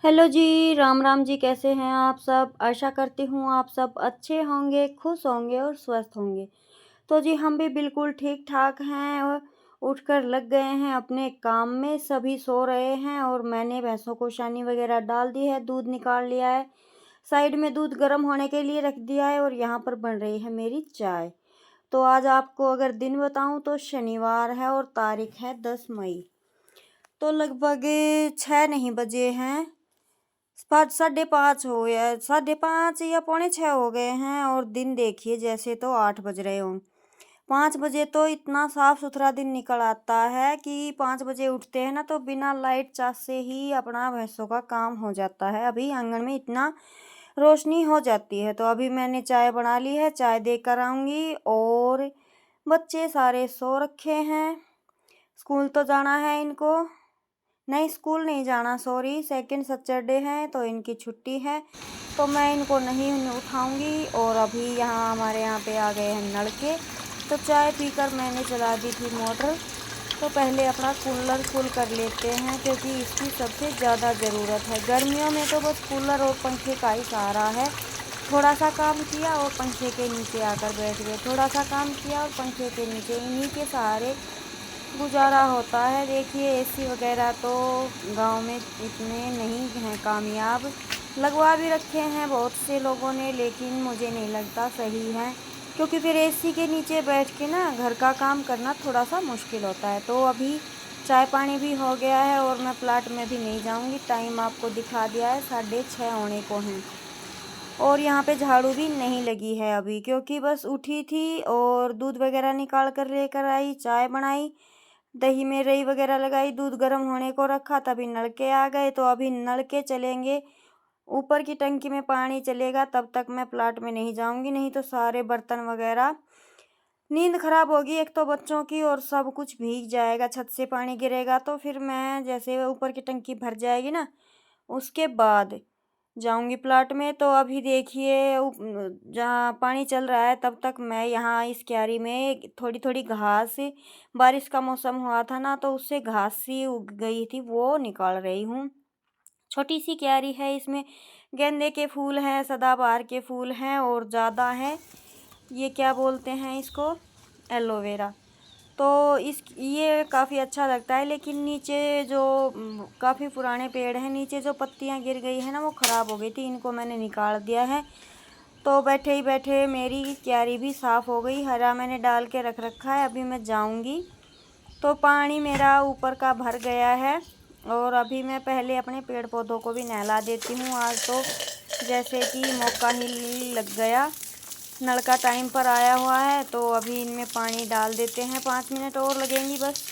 Hello जी, राम राम जी, कैसे हैं आप सब? आशा करती हूँ आप सब अच्छे होंगे, खुश होंगे और स्वस्थ होंगे। तो जी हम भी बिल्कुल ठीक-ठाक हैं और उठकर लग गए हैं अपने काम में, सभी सो रहे हैं और मैंने भैंसों को सानी वगैरह डाल दी है, दूध निकाल लिया है। साइड में दूध गर्म होने के लिए रख दिया है और यहाँ पर बन रही है मेरी चाय। तो आज आपको अगर दिन बताऊँ तो शनिवार है और तारीख है 10 मई। तो लगभग 6 नहीं बजे हैं, 5 साढ़े 5 हो या साढ़े 5 या पौने 6 हो गए हैं और दिन देखिए जैसे तो 8 बज रहे हों। 5 बजे तो इतना साफ-सुथरा दिन निकल आता है कि 5 बजे उठते हैं ना तो बिना लाइट से ही अपना भैंसों का काम हो जाता है। अभी आंगन में इतना रोशनी हो जाती है। तो अभी मैंने चाय बना ली है, चाय देकर आऊँगी और बच्चे सारे सो रखे हैं। स्कूल तो जाना है इनको। नहीं, स्कूल नहीं जाना, सॉरी, सेकंड सैटरडे है तो इनकी छुट्टी है, तो मैं इनको नहीं उठाऊंगी। और अभी यहाँ हमारे यहाँ पे आ गए हैं नलके, तो चाय पीकर मैंने चला दी थी मोटर। तो पहले अपना कूलर फुल कर लेते हैं क्योंकि इसकी सबसे ज़्यादा ज़रूरत है। गर्मियों में तो बस कूलर और पंखे का ही सहारा है। थोड़ा सा काम किया और पंखे के नीचे आकर बैठ गए, थोड़ा सा काम किया और पंखे के नीचे, इन्हीं के सहारे गुजारा होता है। देखिए एसी वगैरह तो गांव में इतने नहीं हैं कामयाब, लगवा भी रखे हैं बहुत से लोगों ने, लेकिन मुझे नहीं लगता सही है क्योंकि फिर एसी के नीचे बैठ के ना घर का काम करना थोड़ा सा मुश्किल होता है। तो अभी चाय पानी भी हो गया है और मैं प्लाट में भी नहीं जाऊंगी, टाइम आपको दिखा दिया है, 6:30 होने को हैं। और यहाँ पे झाड़ू भी नहीं लगी है अभी क्योंकि बस उठी थी और दूध वगैरह निकाल कर लेकर आई, चाय बनाई, दही में रई वगैरह लगाई, दूध गर्म होने को रखा, तभी नलके आ गए। तो अभी नलके चलेंगे, ऊपर की टंकी में पानी चलेगा, तब तक मैं प्लाट में नहीं जाऊंगी, नहीं तो सारे बर्तन वगैरह, नींद खराब होगी एक तो बच्चों की और सब कुछ भीग जाएगा, छत से पानी गिरेगा। तो फिर मैं जैसे ऊपर की टंकी भर जाएगी ना, उसके बाद जाऊंगी प्लाट में। तो अभी देखिए जहाँ पानी चल रहा है तब तक मैं यहाँ इस क्यारी में थोड़ी थोड़ी घास, बारिश का मौसम हुआ था ना तो उससे घास सी उग गई थी, वो निकाल रही हूँ। छोटी सी क्यारी है, इसमें गेंदे के फूल हैं, सदाबहार के फूल हैं और ज़्यादा है, ये क्या बोलते हैं इसको, एलोवेरा। तो इस ये काफ़ी अच्छा लगता है, लेकिन नीचे जो काफ़ी पुराने पेड़ हैं, नीचे जो पत्तियां गिर गई है ना वो ख़राब हो गई थी, इनको मैंने निकाल दिया है। तो बैठे ही बैठे मेरी क्यारी भी साफ़ हो गई, हरा मैंने डाल के रख रखा है। अभी मैं जाऊंगी तो पानी मेरा ऊपर का भर गया है और अभी मैं पहले अपने पेड़ पौधों को भी नहला देती हूँ। आज तो जैसे कि मौका ही लग गया, नल का टाइम पर आया हुआ है, तो अभी इनमें पानी डाल देते हैं, 5 मिनट और लगेंगी बस,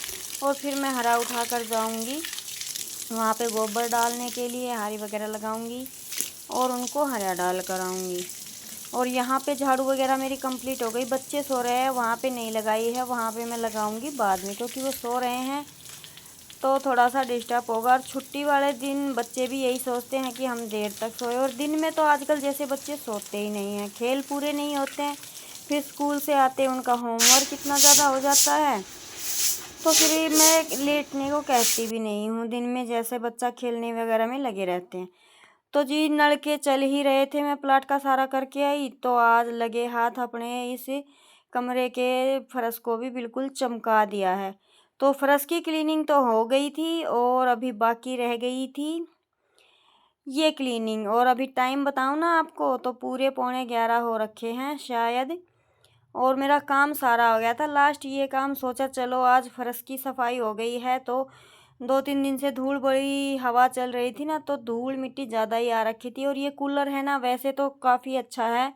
और फिर मैं हरा उठा कर जाऊँगी वहाँ पे गोबर डालने के लिए, हारी वगैरह लगाऊंगी और उनको हरा डाल कर आऊँगी। और यहाँ पे झाड़ू वगैरह मेरी कंप्लीट हो गई, बच्चे सो रहे हैं, वहाँ पे नहीं लगाई है, वहाँ पे मैं लगाऊंगी बाद में क्योंकि वो सो रहे हैं तो थोड़ा सा डिस्टर्ब होगा। और छुट्टी वाले दिन बच्चे भी यही सोचते हैं कि हम देर तक सोए, और दिन में तो आजकल जैसे बच्चे सोते ही नहीं हैं, खेल पूरे नहीं होते हैं, फिर स्कूल से आते उनका होमवर्क इतना ज़्यादा हो जाता है, तो फिर मैं लेटने को कहती भी नहीं हूँ, दिन में जैसे बच्चा खेलने वगैरह में लगे रहते हैं। तो जी नल के चल ही रहे थे, मैं प्लाट का सारा करके आई तो आज लगे हाथ अपने इस कमरे के फर्श को भी बिल्कुल चमका दिया है। तो फर्श की क्लीनिंग तो हो गई थी और अभी बाकी रह गई थी ये क्लीनिंग। और अभी टाइम बताऊँ ना आपको तो पूरे 11:15 हो रखे हैं शायद, और मेरा काम सारा हो गया था। लास्ट ये काम सोचा चलो आज फर्श की सफाई हो गई है, तो 2-3 दिन से धूल, बड़ी हवा चल रही थी ना तो धूल मिट्टी ज़्यादा ही आ रखी थी। और ये कूलर है ना वैसे तो काफ़ी अच्छा है,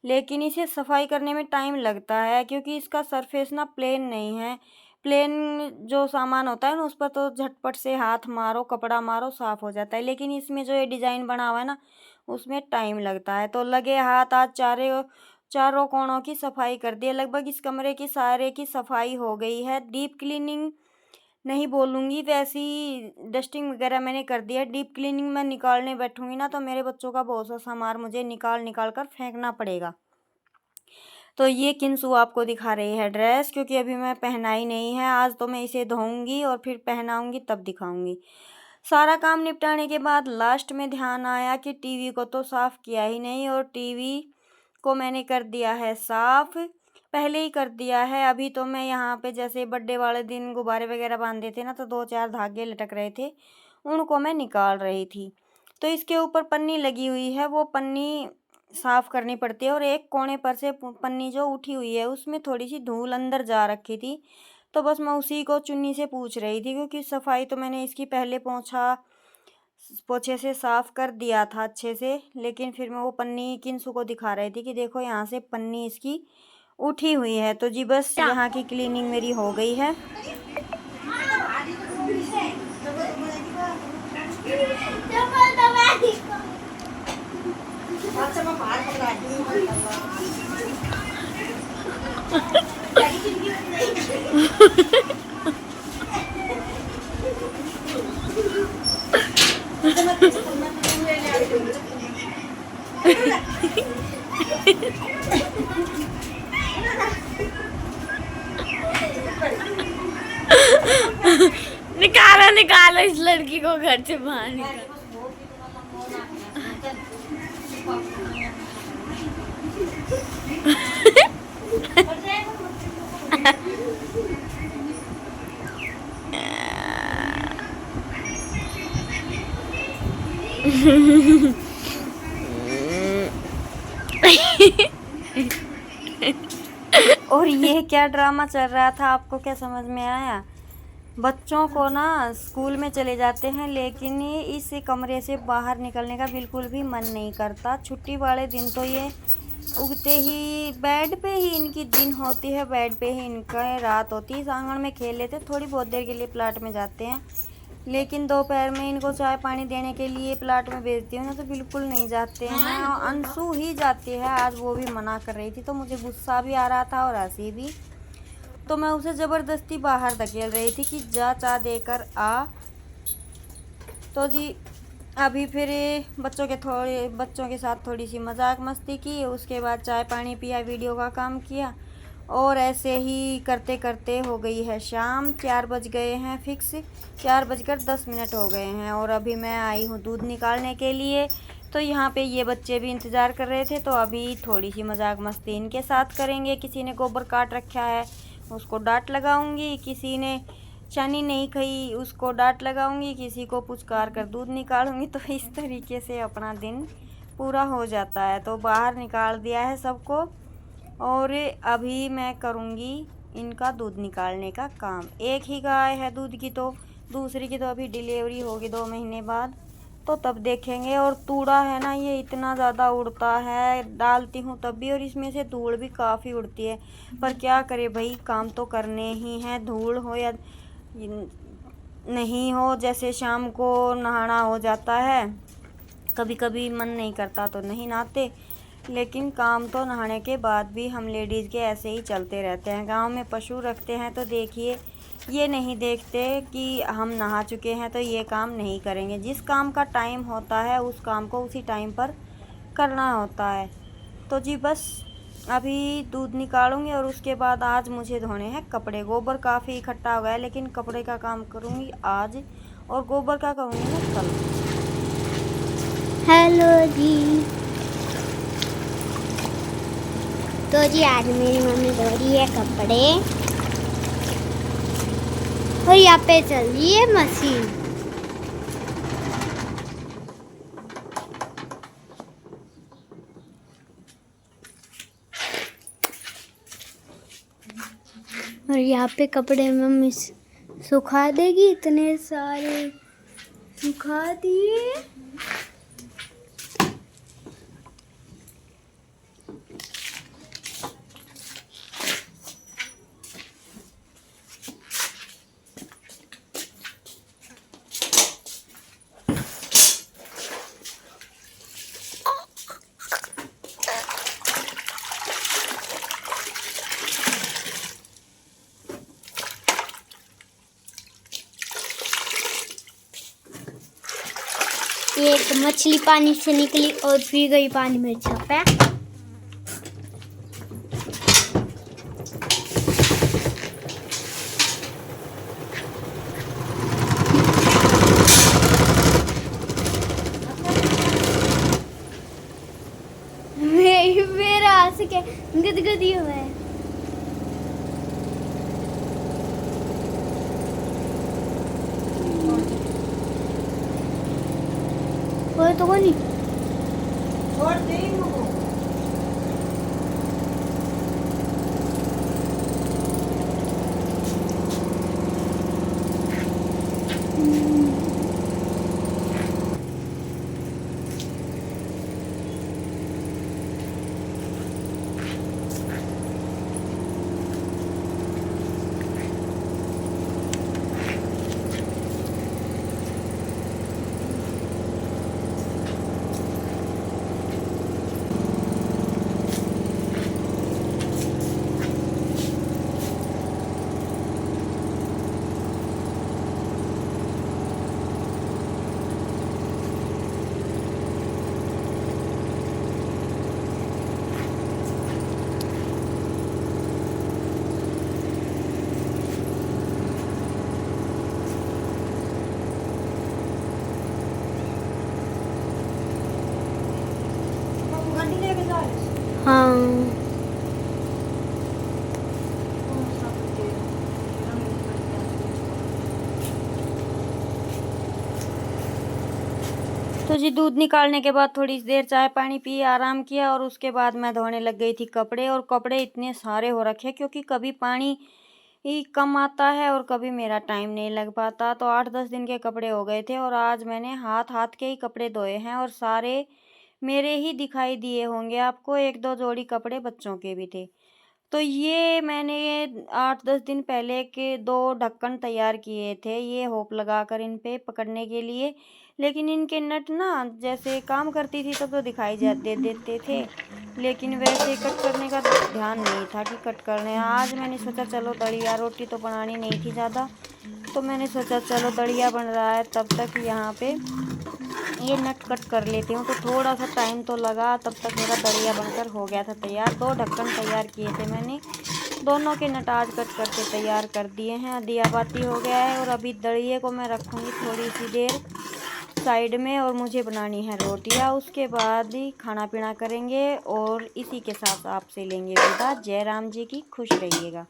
लेकिन इसे सफाई करने में टाइम लगता है क्योंकि इसका सरफेस ना प्लेन नहीं है। प्लेन जो सामान होता है ना उस पर तो झटपट से हाथ मारो, कपड़ा मारो, साफ़ हो जाता है, लेकिन इसमें जो ये डिज़ाइन बना हुआ है ना उसमें टाइम लगता है। तो लगे हाथ आज चारों कोणों की सफाई कर दी है, लगभग इस कमरे की सारे की सफाई हो गई है। डीप क्लीनिंग नहीं बोलूँगी, वैसी डस्टिंग वगैरह मैंने कर दिया है। डीप क्लीनिंग मैं निकालने बैठूँगी ना तो मेरे बच्चों का बहुत सा सामान मुझे निकाल निकाल कर फेंकना पड़ेगा। तो ये किंसु आपको दिखा रही है ड्रेस, क्योंकि अभी मैं पहनाई नहीं है, आज तो मैं इसे धोऊंगी और फिर पहनाऊंगी तब दिखाऊंगी। सारा काम निपटाने के बाद लास्ट में ध्यान आया कि टीवी को तो साफ़ किया ही नहीं, और टीवी को मैंने कर दिया है साफ़, पहले ही कर दिया है। अभी तो मैं यहाँ पे जैसे बर्थडे वाले दिन गुब्बारे वगैरह बांधे थे ना, तो 2-4 धागे लटक रहे थे, उनको मैं निकाल रही थी। तो इसके ऊपर पन्नी लगी हुई है, वो पन्नी साफ़ करनी पड़ती है, और एक कोने पर से पन्नी जो उठी हुई है उसमें थोड़ी सी धूल अंदर जा रखी थी। तो बस मैं उसी को चुन्नी से पूछ रही थी, क्योंकि सफाई तो मैंने इसकी पहले पोछे से साफ़ कर दिया था अच्छे से, लेकिन फिर मैं वो पन्नी किन्सु को दिखा रही थी कि देखो यहाँ से पन्नी इसकी उठी हुई है। तो जी बस यहाँ की क्लीनिंग मेरी हो गई है। निकालो निकालो इस लड़की को घर से बाहर निकालो। और ये क्या ड्रामा चल रहा था, आपको क्या समझ में आया? बच्चों को ना स्कूल में चले जाते हैं, लेकिन ये इस कमरे से बाहर निकलने का बिल्कुल भी मन नहीं करता। छुट्टी वाले दिन तो ये उगते ही बेड पे ही इनकी दिन होती है, बेड पे ही इनका रात होती है। आंगन में खेल लेते, थोड़ी बहुत देर के लिए प्लाट में जाते हैं, लेकिन दोपहर में इनको चाय पानी देने के लिए प्लाट में भेजती हूँ ना, तो बिल्कुल नहीं जाते हैं। और अंशु ही जाती है, आज वो भी मना कर रही थी, तो मुझे गुस्सा भी आ रहा था और हंसी भी। तो मैं उसे ज़बरदस्ती बाहर धकेल रही थी कि जा चाय देकर आ। तो जी अभी फिर बच्चों के साथ थोड़ी सी मजाक मस्ती की, उसके बाद चाय पानी पिया, वीडियो का काम किया, और ऐसे ही करते करते हो गई है शाम। 4 बज गए हैं फिक्स, 4:10 हो गए हैं, और अभी मैं आई हूँ दूध निकालने के लिए। तो यहाँ पे ये बच्चे भी इंतज़ार कर रहे थे, तो अभी थोड़ी सी मजाक मस्ती इनके साथ करेंगे। किसी ने गोबर काट रखा है, उसको डांट लगाऊंगी, किसी ने चनी नहीं खाई, उसको डांट लगाऊंगी, किसी को पुचकार कर दूध निकालूंगी। तो इस तरीके से अपना दिन पूरा हो जाता है। तो बाहर निकाल दिया है सबको, और अभी मैं करूंगी इनका दूध निकालने का काम। एक ही गाय है दूध की, तो दूसरी की तो अभी डिलीवरी होगी 2 महीने बाद, तो तब देखेंगे। और तूड़ा है ना, ये इतना ज़्यादा उड़ता है, डालती हूँ तब भी, और इसमें से धूल भी काफ़ी उड़ती है। पर क्या करे भाई, काम तो करने ही हैं, धूल हो या नहीं हो। जैसे शाम को नहाना हो जाता है, कभी कभी मन नहीं करता तो नहीं नहाते, लेकिन काम तो नहाने के बाद भी हम लेडीज़ के ऐसे ही चलते रहते हैं। गांव में पशु रखते हैं तो देखिए, ये नहीं देखते कि हम नहा चुके हैं तो ये काम नहीं करेंगे। जिस काम का टाइम होता है उस काम को उसी टाइम पर करना होता है। तो जी बस अभी दूध निकालूंगी, और उसके बाद आज मुझे धोने हैं कपड़े। गोबर काफ़ी इकट्ठा हो गया है, लेकिन कपड़े का काम करूंगी आज, और गोबर का करूंगी मैं कल। हेलो जी। तो जी आज मेरी मम्मी धो रही है कपड़े, और यहाँ पे चल रही है मशीन। और यहाँ पे कपड़े मम्मी सुखा देगी, इतने सारे सुखा दिए। एक मछली पानी से निकली और पी गई पानी में छपा। छोड़ तो नहीं। छोड़ देंगे वो। गाड़ी लेके जा रहे हैं। हाँ कौन सा बच्चे? तो जी दूध निकालने के बाद थोड़ी देर चाय पानी पी आराम किया और उसके बाद मैं धोने लग गई थी कपड़े। और कपड़े इतने सारे हो रखे क्योंकि कभी पानी ही कम आता है और कभी मेरा टाइम नहीं लग पाता। तो 8-10 दिन के कपड़े हो गए थे और आज मैंने हाथ हाथ के ही कपड़े धोए हैं और सारे मेरे ही दिखाई दिए होंगे आपको। 1-2 जोड़ी कपड़े बच्चों के भी थे। तो ये मैंने 8-10 दिन पहले के 2 ढक्कन तैयार किए थे, ये होप लगाकर इन पे पकड़ने के लिए। लेकिन इनके नट ना जैसे काम करती थी तब तो दिखाई दे देते थे, लेकिन वैसे कट करने का ध्यान नहीं था कि कट करने। आज मैंने सोचा चलो दड़िया, रोटी तो बनानी नहीं थी ज़्यादा, तो मैंने सोचा चलो दड़िया बन रहा है तब तक यहाँ पे ये नट कट कर लेती हूँ। तो थोड़ा सा टाइम तो लगा, तब तक मेरा दड़िया बनकर हो गया था तैयार। 2 ढक्कन तैयार किए थे मैंने, दोनों के नट आज कट करके तैयार कर दिए हैं। दिया बाती हो गया है और अभी दड़िये को मैं रखूँगी थोड़ी सी देर साइड में और मुझे बनानी है रोटियाँ। उसके बाद ही खाना पीना करेंगे और इसी के साथ आपसे लेंगे विदा। जय राम जी की, खुश रहिएगा।